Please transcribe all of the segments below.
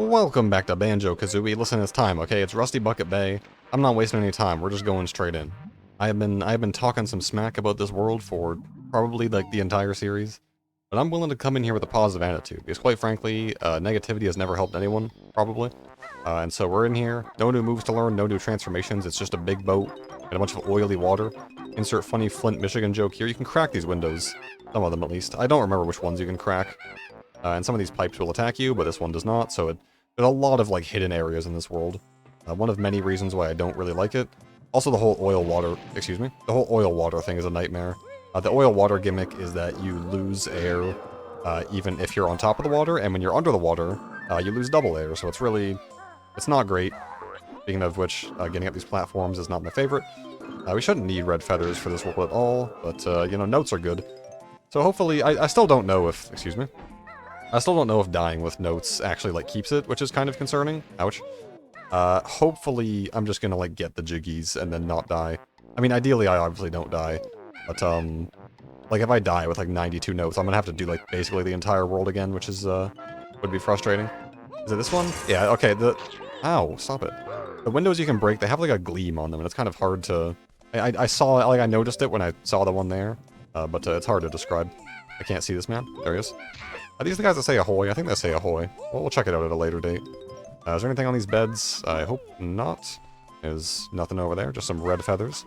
Welcome back to Banjo-Kazooie. Listen, it's time, okay? It's Rusty Bucket Bay. I'm not wasting any time. We're just going straight in. I have been talking some smack about this world for probably like the entire series, but I'm willing to come in here with a positive attitude because, quite frankly, negativity has never helped anyone, probably. And so we're in here. No new moves to learn, no new transformations. It's just a big boat and a bunch of oily water. Insert funny Flint, Michigan joke here. You can crack these windows. Some of them, at least. I don't remember which ones you can crack. And some of these pipes will attack you, but this one does not, so there's a lot of, like, hidden areas in this world. One of many reasons why I don't really like it. Also, the whole oil water thing is a nightmare. The oil water gimmick is that you lose air even if you're on top of the water, and when you're under the water, you lose double air, so it's not great. Speaking of which, getting up these platforms is not my favorite. We shouldn't need red feathers for this world at all, but, you know, notes are good. So hopefully, I still don't know if, I still don't know if dying with notes actually, like, keeps it, which is kind of concerning. Ouch. Hopefully, I'm just gonna, like, get the jiggies and then not die. I mean, ideally, I obviously don't die. But, like, if I die with, like, 92 notes, I'm gonna have to do, like, basically the entire world again, which is, would be frustrating. Is it this one? Yeah, okay, Ow, stop it. The windows you can break, they have, like, a gleam on them, and it's kind of hard to... I saw, like, I noticed it when I saw the one there, but it's hard to describe. I can't see this man. There he is. Are these the guys that say ahoy? I think they say ahoy. Well, we'll check it out at a later date. Is there anything on these beds? I hope not. There's nothing over there, just some red feathers.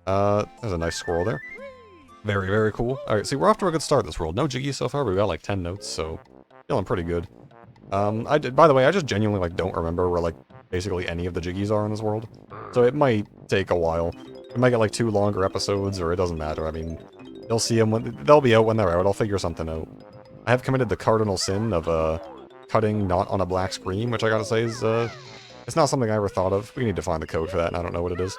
There's a nice squirrel there. Very, very cool. Alright, see, we're off to a good start this world. No jiggy so far, but we got like 10 notes, so feeling pretty good. By the way, I just genuinely, like, don't remember where, like, basically any of the jiggies are in this world. So it might take a while. We might get, like, 2 longer episodes, or it doesn't matter. I mean, you'll see them they'll be out when they're out. I'll figure something out. I have committed the cardinal sin of, cutting not on a black screen, which I gotta say is, it's not something I ever thought of. We need to find the code for that, and I don't know what it is.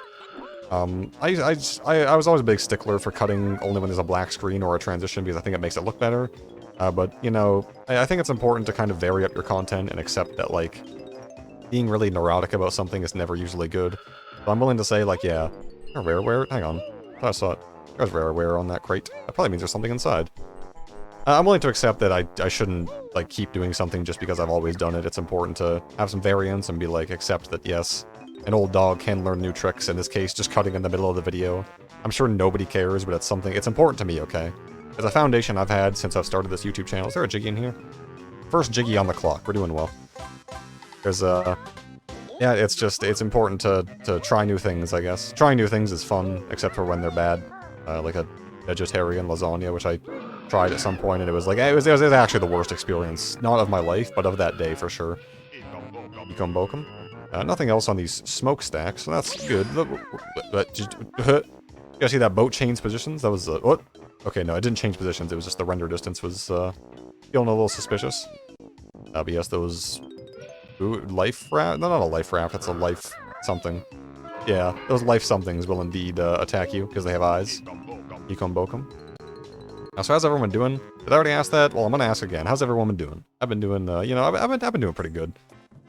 I was always a big stickler for cutting only when there's a black screen or a transition, because I think it makes it look better. But, you know, I think it's important to kind of vary up your content and accept that, like, being really neurotic about something is never usually good. So I'm willing to say, like, yeah, rareware? Hang on. I thought I saw it. There's rareware on that crate. That probably means there's something inside. I'm willing to accept that I shouldn't, like, keep doing something just because I've always done it. It's important to have some variance and be like, accept that, yes, an old dog can learn new tricks, in this case, just cutting in the middle of the video. I'm sure nobody cares, but it's important to me, okay? It's a foundation I've had since I've started this YouTube channel. Is there a jiggy in here? First jiggy on the clock. We're doing well. There's, yeah, it's important to try new things, I guess. Trying new things is fun, except for when they're bad. Like a vegetarian lasagna, which I tried at some point, and it was like, it was actually the worst experience. Not of my life, but of that day, for sure. Become Bokum. Nothing else on these smokestacks, so that's good. You guys see that boat change positions? That was, what? Okay, no, it didn't change positions, it was just the render distance was, feeling a little suspicious. But yes, those... Ooh, life raft? No, not a life raft, that's a life something. Yeah, those life somethings will indeed, attack you, because they have eyes. Become Bokum. So how's everyone doing? Did I already ask that? Well, I'm gonna ask again. How's everyone been doing? I've been doing, you know, I've been doing pretty good.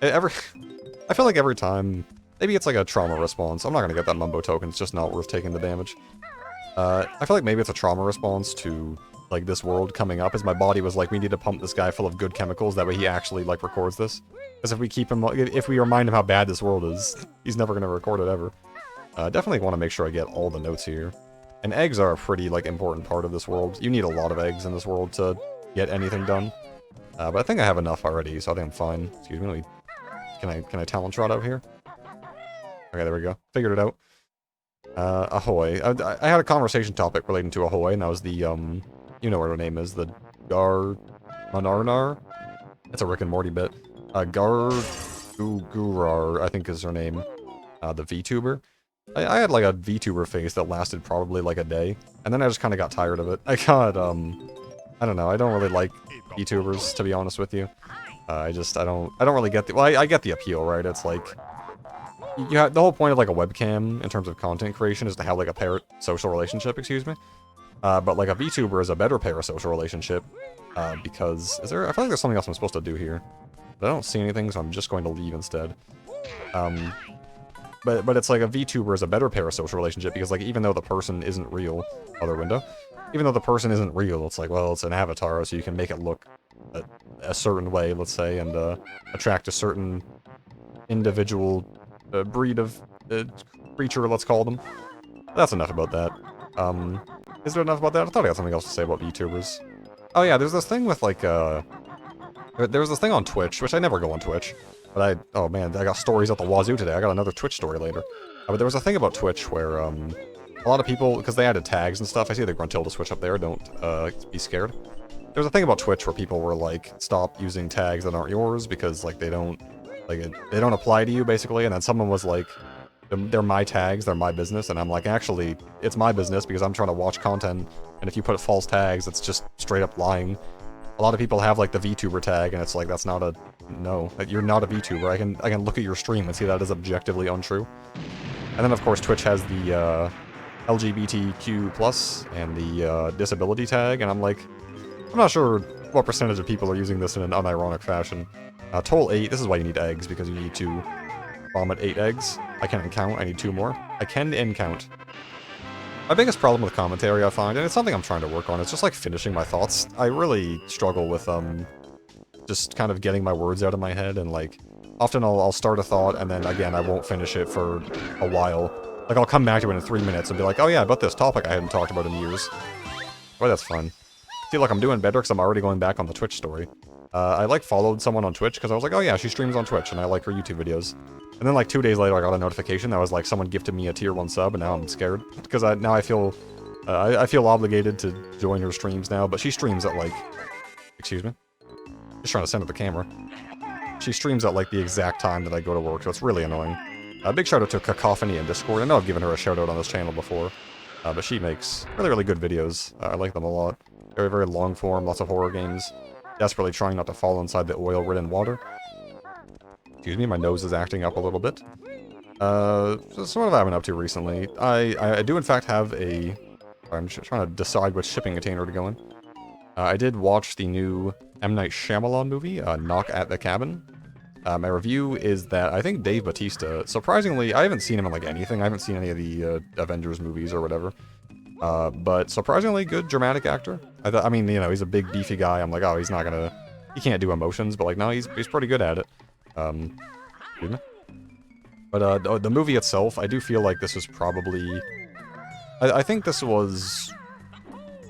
I feel like every time, maybe it's like a trauma response. I'm not gonna get that mumbo token. It's just not worth taking the damage. I feel like maybe it's a trauma response to, like, this world coming up, as my body was like, we need to pump this guy full of good chemicals, that way he actually, like, records this. Because if we remind him how bad this world is, he's never gonna record it ever. Definitely want to make sure I get all the notes here. And eggs are a pretty, like, important part of this world. You need a lot of eggs in this world to get anything done. But I think I have enough already, so I think I'm fine. Excuse me, can I talent trot out here? Okay, there we go. Figured it out. Ahoy. I had a conversation topic relating to Ahoy, and that was the, you know what her name is, the Manarnar? That's a Rick and Morty bit. Gurar, I think is her name. The VTuber. I had, like, a VTuber phase that lasted probably, like, a day, and then I just kind of got tired of it. I got, I don't know, I don't really like VTubers, to be honest with you. I don't really get the, well, I get the appeal, right? It's like, you have, the whole point of, like, a webcam, in terms of content creation, is to have, like, a parasocial relationship, excuse me. But, like, a VTuber is a better parasocial relationship, because, I feel like there's something else I'm supposed to do here. But I don't see anything, so I'm just going to leave instead. But it's like a VTuber is a better parasocial relationship because, like, even though the person isn't real, other window, even though the person isn't real, it's like, well, it's an avatar, so you can make it look a certain way, let's say, and attract a certain individual breed of creature, let's call them. That's enough about that. Is there enough about that? I thought I had something else to say about VTubers. Oh yeah, there's this thing with like, there was this thing on Twitch, which I never go on Twitch, but oh man, I got stories at the wazoo today. I got another Twitch story later. But there was a thing about Twitch where, a lot of people, because they added tags and stuff, I see the Gruntilda switch up there, don't, be scared. There was a thing about Twitch where people were like, stop using tags that aren't yours, because, like, they don't apply to you, basically, and then someone was like, they're my tags, they're my business, and I'm like, actually, it's my business because I'm trying to watch content, and if you put false tags, it's just straight up lying. A lot of people have, like, the VTuber tag, and it's like, that's not a... No, you're not a VTuber. I can look at your stream and see that is objectively untrue. And then, of course, Twitch has the, LGBTQ+, and the, disability tag, and I'm like, I'm not sure what percentage of people are using this in an unironic fashion. Toll 8, this is why you need eggs, because you need to vomit 8 eggs. I can't count, I need 2 more. I can count. My biggest problem with commentary, I find, and it's something I'm trying to work on, it's just like finishing my thoughts. I really struggle with, just kind of getting my words out of my head, and like, often I'll start a thought, and then again, I won't finish it for a while. Like, I'll come back to it in 3 minutes and be like, oh yeah, about this topic I hadn't talked about in years. Boy, that's fun. See, look, I'm doing better because I'm already going back on the Twitch story. I, like, followed someone on Twitch because I was like, oh yeah, she streams on Twitch, and I like her YouTube videos. And then, like, 2 days later, I got a notification that was like, someone gifted me a tier 1 sub, and now I'm scared. Because now I feel obligated to join her streams now, but she streams at, like... Excuse me? Just trying to send it the camera. She streams at, like, the exact time that I go to work, so it's really annoying. Big shout out to Cacophony in Discord. I know I've given her a shout out on this channel before, but she makes really, really good videos. I like them a lot. Very, very long form, lots of horror games. Desperately trying not to fall inside the oil-ridden water. Excuse me, my nose is acting up a little bit. So what have I been up to recently? I do in fact have a... I'm just trying to decide which shipping container to go in. I did watch the new M. Night Shyamalan movie, Knock at the Cabin. My review is that I think Dave Bautista, surprisingly, I haven't seen him in like anything. I haven't seen any of the Avengers movies or whatever. But surprisingly good dramatic actor. I mean, you know, he's a big beefy guy. I'm like, oh, he's not gonna... He can't do emotions, but like, no, he's pretty good at it. Excuse me? But the movie itself, I do feel like this was probably... I think this was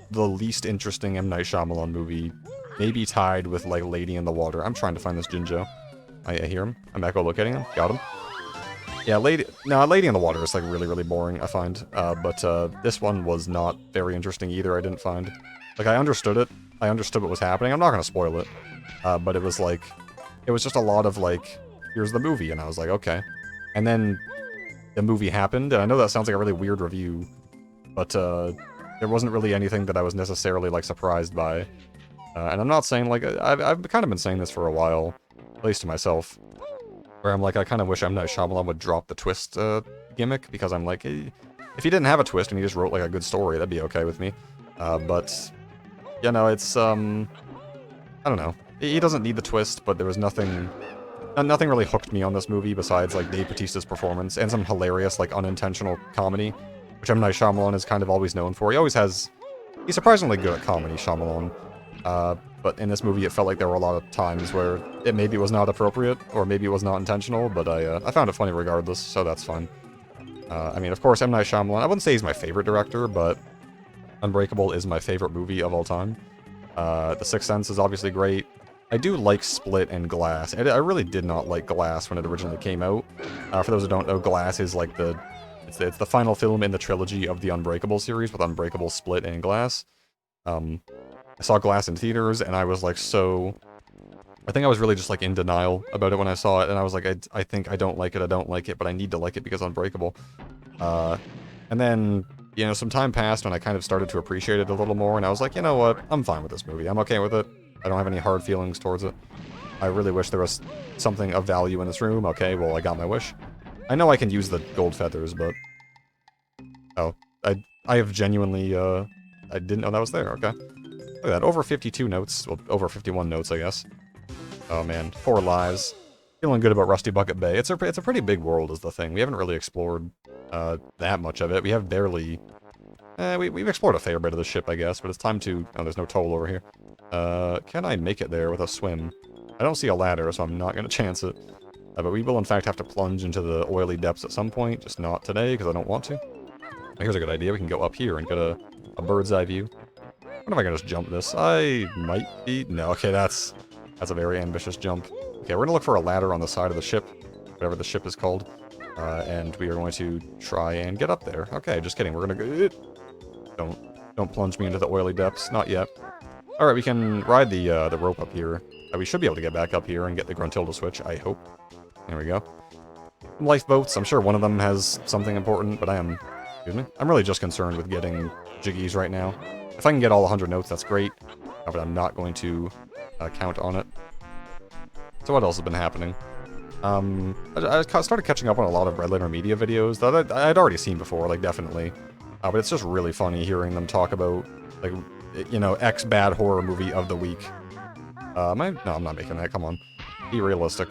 the least interesting M. Night Shyamalan movie. Maybe tied with, like, Lady in the Water. I'm trying to find this Jinjo. I hear him. I'm echolocating him. Got him. Yeah, Lady in the Water is, like, really, really boring, I find. But this one was not very interesting either, I didn't find. Like, I understood it. I understood what was happening. I'm not gonna spoil it. But it was, like... It was just a lot of, like, here's the movie, and I was like, okay. And then the movie happened, and I know that sounds like a really weird review, but there wasn't really anything that I was necessarily, like, surprised by. And I'm not saying, like, I've kind of been saying this for a while, at least to myself, where I'm like, I kind of wish M. Night Shyamalan would drop the twist gimmick, because I'm like, if he didn't have a twist and he just wrote, like, a good story, that'd be okay with me. But, you know, it's, I don't know. He doesn't need the twist, but there was nothing really hooked me on this movie besides, like, Dave Bautista's performance and some hilarious, like, unintentional comedy, which M. Night Shyamalan is kind of always known for. He's surprisingly good at comedy, Shyamalan. But in this movie, it felt like there were a lot of times where maybe it was not appropriate, or maybe it was not intentional, but I found it funny regardless, so that's fun. I mean, of course, M. Night Shyamalan, I wouldn't say he's my favorite director, but Unbreakable is my favorite movie of all time. The Sixth Sense is obviously great. I do like Split and Glass. I really did not like Glass when it originally came out. For those who don't know, Glass is like it's the final film in the trilogy of the Unbreakable series, with Unbreakable, Split, and Glass. I saw Glass in theaters, and I was like I think I was really just like in denial about it when I saw it, and I was like, I think I don't like it, but I need to like it because Unbreakable. And then, you know, some time passed when I kind of started to appreciate it a little more, and I was like, you know what, I'm fine with this movie. I'm okay with it. I don't have any hard feelings towards it. I really wish there was something of value in this room. Okay, well, I got my wish. I know I can use the gold feathers, but... Oh, I have genuinely, I didn't know that was there, okay. Look at that, over 52 notes. Well, over 51 notes, I guess. Oh man, 4 lives. Feeling good about Rusty Bucket Bay. It's a pretty big world is the thing. We haven't really explored that much of it. We have barely... we've explored a fair bit of the ship, I guess, but it's time to... Oh, there's no toll over here. Can I make it there with a swim? I don't see a ladder, so I'm not going to chance it. But we will, in fact, have to plunge into the oily depths at some point. Just not today, because I don't want to. Here's a good idea. We can go up here and get a bird's eye view. What if I can just jump this? I might be... No, okay, that's a very ambitious jump. Okay, we're going to look for a ladder on the side of the ship, whatever the ship is called. And we are going to try and get up there. Okay, just kidding. We're going to go... Don't plunge me into the oily depths. Not yet. Alright, we can ride the rope up here. We should be able to get back up here and get the Gruntilda switch, I hope. There we go. Lifeboats. I'm sure one of them has something important, but I'm really just concerned with getting Jiggies right now. If I can get all 100 notes, that's great. But I'm not going to count on it. So what else has been happening? I started catching up on a lot of Red Letter Media videos that I'd already seen before, like, definitely. But it's just really funny hearing them talk about, like, you know, X bad horror movie of the week. No, I'm not making that, come on. Be realistic.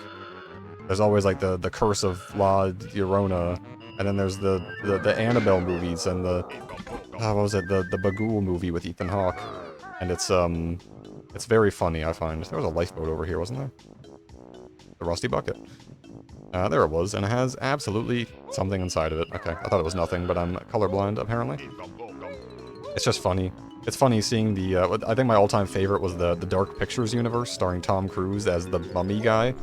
There's always, like, the Curse of La Llorona, and then there's the Annabelle movies, and what was it, the Bagul movie with Ethan Hawke. And it's very funny, I find. There was a lifeboat over here, wasn't there? The Rusty Bucket. There it was, and it has absolutely something inside of it. Okay, I thought it was nothing, but I'm colorblind, apparently. It's just funny. It's funny seeing the, I think my all-time favorite was the Dark Pictures universe, starring Tom Cruise as the mummy guy.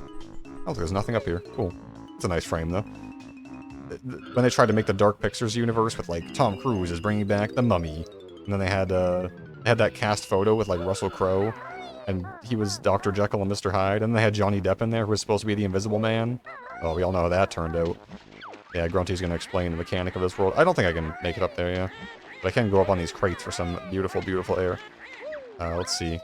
Oh, there's nothing up here. Cool. It's a nice frame, though. When they tried to make the Dark Pictures universe with, like, Tom Cruise is bringing back the mummy, and then they had that cast photo with, like, Russell Crowe, and he was Dr. Jekyll and Mr. Hyde, and they had Johnny Depp in there, who was supposed to be the Invisible Man. Oh, we all know how that turned out. Yeah, Grunty's gonna explain the mechanic of this world. I don't think I can make it up there, yeah. But I can go up on these crates for some beautiful, beautiful air. Let's see.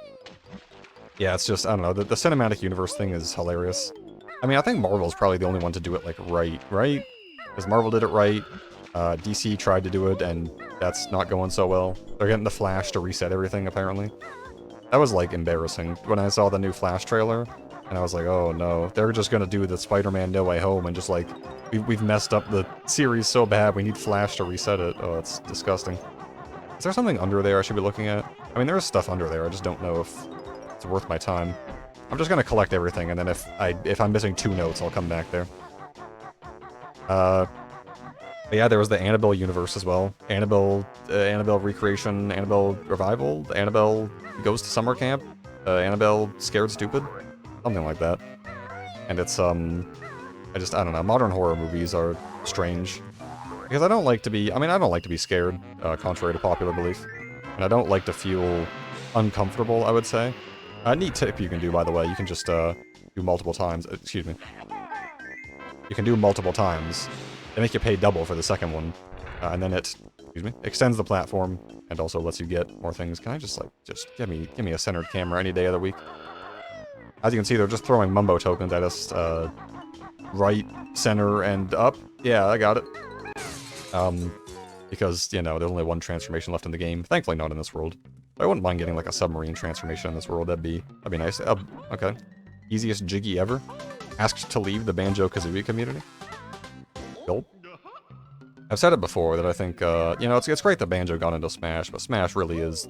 Yeah, it's just, I don't know, the cinematic universe thing is hilarious. I mean, I think Marvel's probably the only one to do it, like, right? Because Marvel did it right, DC tried to do it, and that's not going so well. They're getting the Flash to reset everything, apparently. That was, like, embarrassing when I saw the new Flash trailer, and I was like, oh no, they're just gonna do the Spider-Man No Way Home, and just, like, we've messed up the series so bad, we need Flash to reset it. Oh, it's disgusting. Is there something under there I should be looking at? I mean, there is stuff under there, I just don't know if it's worth my time. I'm just gonna collect everything, and then if I'm missing 2 notes, I'll come back there. But yeah, there was the Annabelle universe as well. Annabelle Recreation, Annabelle Revival, Annabelle Goes to Summer Camp, Annabelle Scared Stupid, something like that. And it's, I don't know, modern horror movies are strange. Because I don't like to be, I don't like to be scared, contrary to popular belief. And I don't like to feel uncomfortable, I would say. A neat tip you can do, by the way, you can just, do multiple times, excuse me. You can do multiple times. They make you pay double for the second one. And then it, extends the platform, and also lets you get more things. Can I just, like, give me a centered camera any day of the week? As you can see, they're just throwing mumbo tokens at us, right, center, and up. Yeah, I got it. Because, you know, there's only one transformation left in the game. Thankfully not in this world. I wouldn't mind getting, like, a submarine transformation in this world. That'd be nice. Okay. Easiest Jiggy ever. Asked to leave the Banjo-Kazooie community. Gulp. I've said it before that I think, you know, it's great that Banjo got into Smash, but Smash really is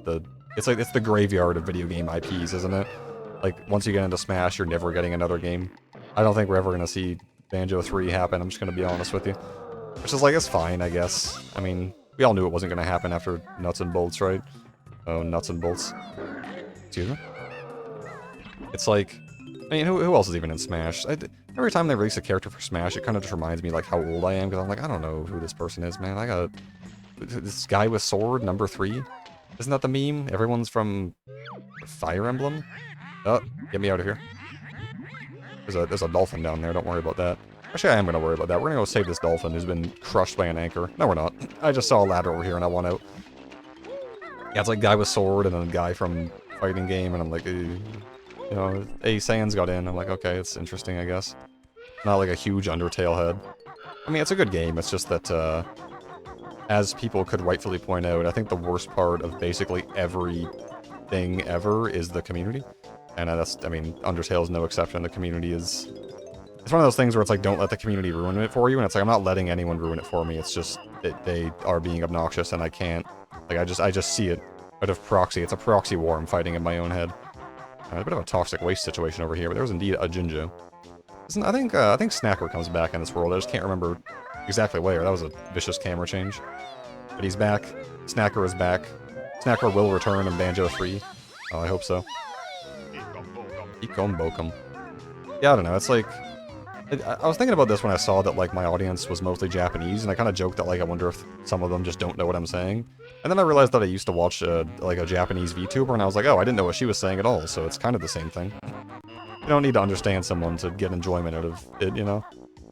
it's the graveyard of video game IPs, isn't it? Like, once you get into Smash, you're never getting another game. I don't think we're ever gonna see Banjo 3 happen, I'm just gonna be honest with you. Which is, like, it's fine, I guess. I mean, we all knew it wasn't gonna happen after Nuts and Bolts, right? Oh, Nuts and Bolts. Excuse me? It's like, I mean, who else is even in Smash? Every time they release a character for Smash, it kind of just reminds me, like, how old I am, because I'm like, I don't know who this person is, man. I got this guy with sword, number 3. Isn't that the meme? Everyone's from Fire Emblem? Oh, get me out of here. There's a dolphin down there, don't worry about that. Actually, I am gonna worry about that. We're gonna go save this dolphin who's been crushed by an anchor. No, we're not. I just saw a ladder over here and I want out. Yeah, it's like guy with sword and then a guy from fighting game, and I'm like, you know, Sans got in. I'm like, okay, it's interesting, I guess. Not like a huge Undertale head. I mean, it's a good game, it's just that, as people could rightfully point out, I think the worst part of basically everything ever is the community. And I mean, Undertale is no exception. The community is... It's one of those things where it's like, don't let the community ruin it for you, and it's like, I'm not letting anyone ruin it for me, it's just that they are being obnoxious, and I can't... Like, I just see it out of proxy. It's a proxy war I'm fighting in my own head. A bit of a toxic waste situation over here, but there's indeed a Jinjo. I think Snacker comes back in this world. I just can't remember exactly where. That was a vicious camera change. But he's back. Snacker is back. Snacker will return in Banjo 3. Oh, I hope so. Ikom Bokum. Yeah, I don't know. It's like... I was thinking about this when I saw that, like, my audience was mostly Japanese, and I kind of joked that, like, I wonder if some of them just don't know what I'm saying. And then I realized that I used to watch, like, a Japanese VTuber, and I was like, oh, I didn't know what she was saying at all, so it's kind of the same thing. You don't need to understand someone to get enjoyment out of it, you know?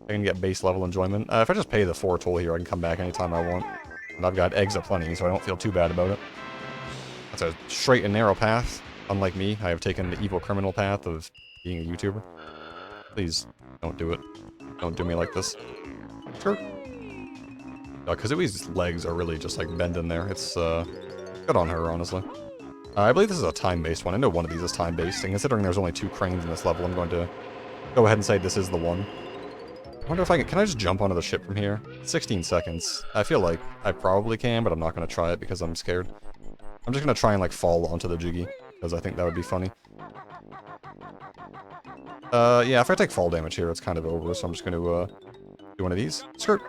I can get base level enjoyment. If I just pay the 4 toll here, I can come back anytime I want. And I've got eggs aplenty, so I don't feel too bad about it. That's a straight and narrow path. Unlike me, I have taken the evil criminal path of being a YouTuber. Please, don't do it. Don't do me like this. Sure. Kazooie's legs are really just, like, bending there. It's, good on her, honestly. I believe this is a time-based one. I know one of these is time-based, and considering there's only 2 cranes in this level, I'm going to go ahead and say this is the one. I wonder if I can I just jump onto the ship from here? 16 seconds. I feel like I probably can, but I'm not going to try it because I'm scared. I'm just going to try and, like, fall onto the Jiggy, because I think that would be funny. Yeah, if I take fall damage here, it's kind of over, so I'm just going to, do one of these. Skirt!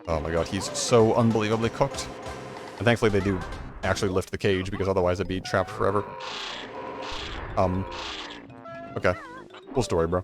Oh my god, he's so unbelievably cooked. And thankfully they do actually lift the cage, because otherwise I'd be trapped forever. Okay. Cool story, bro.